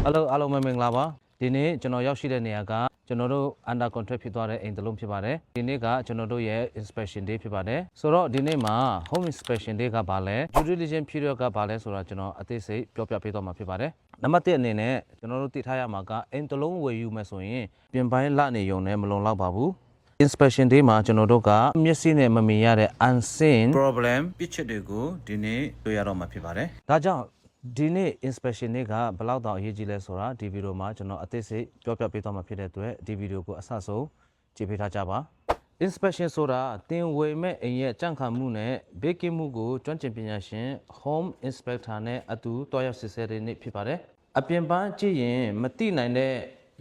Hello အားလုံးပဲမင်္ဂလာပါဒီနေ့ကျွန်တော်ရောက်ရှိတဲ့နေရာကကျွန်တော်တို့ under contract ဖြစ်သွားတဲ့အိမ်တစ်လုံးဖြစ်ပါတယ်ဒီနေ့ကကျွန်တော်တို့ရဲ့ inspection day ဖြစ်ပါတယ်ဆိုတော့ဒီနေ့မှာ home inspection day ကဘာလဲ due diligence period ကဘာလဲဆိုတာကျွန်တော်အသေးစိတ်ပြောပြပေးသွားမှာဖြစ်ပါတယ်နံပါတ်1အနေနဲ့ကျွန်တော်တို့သိထားရမှာကအိမ်တစ်လုံးဝယ်ယူမယ်ဆိုရင်ပြင်ပိုင်းလနေရုံနဲ့မလုံလောက်ပါဘူး inspection day မှာကျွန်တော်တို့ကမျက်စိနဲ့မမြင်ရတဲ့ unseen problem ပြစ်ချက်တွေကိုဒီနေ့တွေ့ရတော့မှာဖြစ်ပါတယ်ဒါကြောင့်ဒီနေ့ inspection တွေကဘယ်လောက်တောင်အရေးကြီးလဲဆိုတာဒီဗီဒီယိုမှာကျွန်တော်အသေးစိတ်ပြောပြပေးသွားမှာဖြစ်တဲ့အတွက်ဒီဗီဒီယိုကိုအဆအဆုံးကြည့်ပေးထားကြပါ inspection ဆိုတာတင်ဝယ်မဲ့အိမ်ရဲ့ကြန့်ခိုင်မှုနဲ့ဘေးကင်းမှုကိုကျွမ်းကျင်ပညာရှင် home inspector နဲ့အတူတွားရောက်စစ်ဆေးတဲ့နေ့ဖြစ်ပါတယ်အပြင်ပန်းကြည့်ရင်မတိနိုင်တဲ့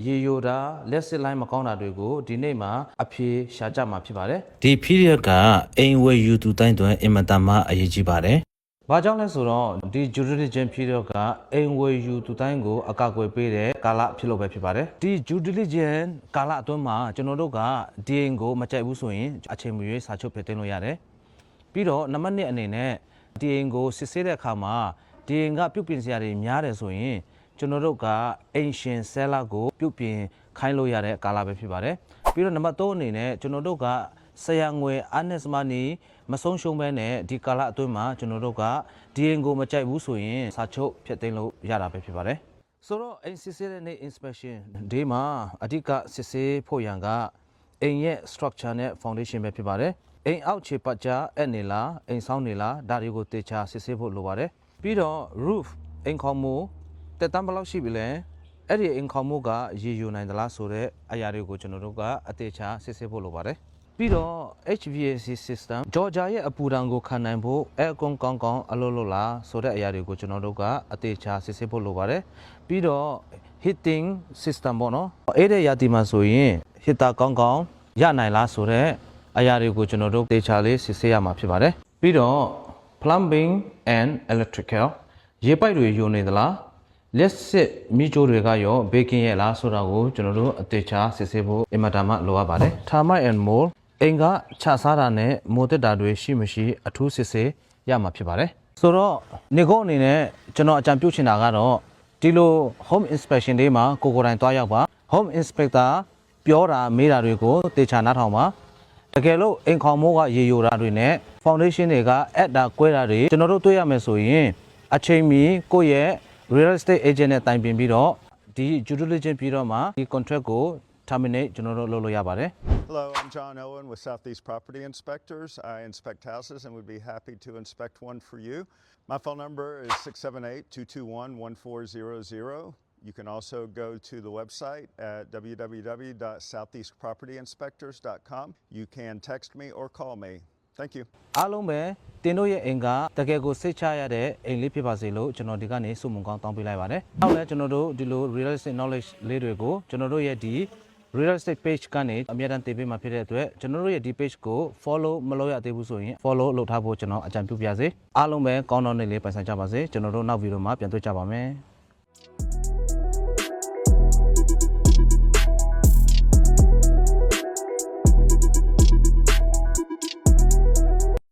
ရေယိုတာလက်စစ်လိုင်းမကောင်းတာတွေကိုဒီနေ့မှာအဖြေရှာကြမှာဖြစ်ပါတယ်ဒီ period ကအိမ်ဝယ်ယူသူတိုင်းတွင်အင်မတန်မှအရေးကြီးပါတယ်ဘာကြောင့်လဲဆိုတော့ဒီ due diligence period ကအိမ်ဝယ်ယူသူတိုင်းကိုအကာအကွယ်ပေးတဲ့ကာလဖြစ်လို့ပဲဖြစ်ပါတယ်ဒီ due diligence ကာလအတွင်းမှာကျွန်တော်တို့ကဒီအိမ်ကိုမကြိုက်ဘူးဆိုရင်အချိန်မရွေးစာချုပ်ဖြစ်တင်လို့ရတယ်ပြီးတော့နံပါတ်1အနေနဲ့ဒီအိမ်ကိုစစ်ဆေးတဲ့အခါမှာဒီအိမ်ကပြုပြင်စရာတွေများတယ်ဆိုရင်ကျွန်တော်တို့ကအိမ်ရှင်ဆဲလာကိုပြုပြင်ခိုင်းလို့ရတဲ့ကာလပဲဖြစ်ပါတယ်ပြီးတော့နံပါတ်3အနေနဲ့ကျွန်တော်တို့ကဆရာငွေအနစ်စမနီမဆုံးရှုံးပဲနဲ့ဒီကာလအတွင်းမှာကျွန်တော်တို့ကဒီအိမ်ကိုမကြိုက်ဘူးဆိုရင်စာချုပ်ဖျက်သိမ်းလို့ရတာပဲဖြစ်ပါတယ်ဆိုတော့အိမ်စစ်ဆေးတဲ့နေ့ inspection ဒီမှာအဓိကစစ်ဆေးဖို့ရန်ကအိမ်ရဲ့ structure နဲ့ foundation ပဲဖြစ်ပါတယ်အိမ်အောက်ခြေပတ်ကြားအဲ့နေလားအိမ်ဆောင်နေလားဒါတွေကိုတေချာစစ်ဆေးဖို့လိုပါတယ်ပြီးတော့ roof အိမ်ခေါင်မိုးတက်တမ်းဘယ်လောက်ရှိပြီလဲအဲ့ဒီအိမ်ခေါင်မိုးကရေယူနိုင်သလားဆိုတဲ့အရာတွေကိုကျွန်တော်တို့ကအသေးချာစစ်ဆေးဖို့လိုပါတယ်ပြီးတော့ HVAC system ဂျော်ဂျာရဲ့အပူဒဏ်ကိုခံနိုင်ဖို့အဲအကုန်ကောင်းကောင်းအလုပ်လုပ်လားဆိုတဲ့အရာတွေကိုကျွန်တော်တို့ကအသေးချာစစ်ဆေးဖို့လိုပါတယ်ပြီးတော့ heating system ပေါ့နော်အဲ့ဒီရာသီမှာဆိုရင် heater ကောင်းကောင်းရနိုင်လားဆိုတဲ့အရာတွေကိုကျွန်တော်တို့သေချာလေးစစ်ဆေးရမှာဖြစ်ပါတယ်ပြီးတော့ plumbing and electrical ရေပိုက်တွေယိုနေသလားလက်စစ်မိချိုးတွေကရောဘေကင်းရဲ့လားဆိုတာကိုကျွန်တော်တို့အသေးချာစစ်ဆေးဖို့အင်မတန်မှလိုအပ်ပါတယ် termite and mold အိမ်ကခြစားတာနဲ့မိုးတက်တာတွေရှိမရှိအထူးစစ်ဆေးရမှာဖြစ်ပါတယ်ဆိုတော့နေကုန်းအနေနဲ့ကျွန်တော်အကြံပြုချင်တာကတော့ဒီလို home inspection တွေမှာကိုယ်တိုင်တွားရောက်ပါ home inspector ပြောတာမေးတာတွေကိုသေချာနားထောင်ပါတကယ်လို့အိမ်ခေါင်မိုးကရေယိုတာတွေနဲ့ foundation တွေကအက်တာကွဲတာတွေကျွန်တော်တို့တွေ့ရမယ်ဆိုရင်အချိန်မီကိုယ့်ရဲ့ real estate agent နဲ့တိုင်ပင်ပြီးတော့ဒီ due diligence ပြီးတော့မှဒီ contract ကို terminate ကျွန်တော်တို့လုပ်လို့ရပါတယ် Hello, I'm John Owen with Southeast Property Inspectors. I inspect houses and would be happy to inspect one for you. My phone number is 678-221-1400. You can also go to the website at www.southeastpropertyinspectors.com. You can text me or call me. Thank you. အားလုံးပဲတင်တို့ရဲ့အိမ်ကတကယ်ကိုစိတ်ချရတဲ့အိမ်လေးဖြစ်ပါစေလို့ကျွန်တော်ဒီကနေဆုမွန်ကောင်းတောင်းပေးလိုက်ပါတယ်။နောက်လည်းကျွန်တော်တို့ဒီလို real estate knowledge လေးတွေကိုကျွန်တော်တို့ရဲ့ဒီ real estate page ကနေအမြဲတမ်းတင်ပေးမှာဖြစ်တဲ့အတွက်ကျွန်တော်တို့ရဲ့ဒီ page ကို follow မလုပ်ရသေးဘူးဆိုရင် follow လုပ်ထားဖို့ကျွန်တော်အကြံပြုပါရစေ။အားလုံးပဲကောင်းသောနေ့လေးပိုင်ဆိုင်ကြပါစေ။ကျွန်တော်တို့နောက်ဗီဒီယိုမှာပြန်တွေ့ကြပါမယ်။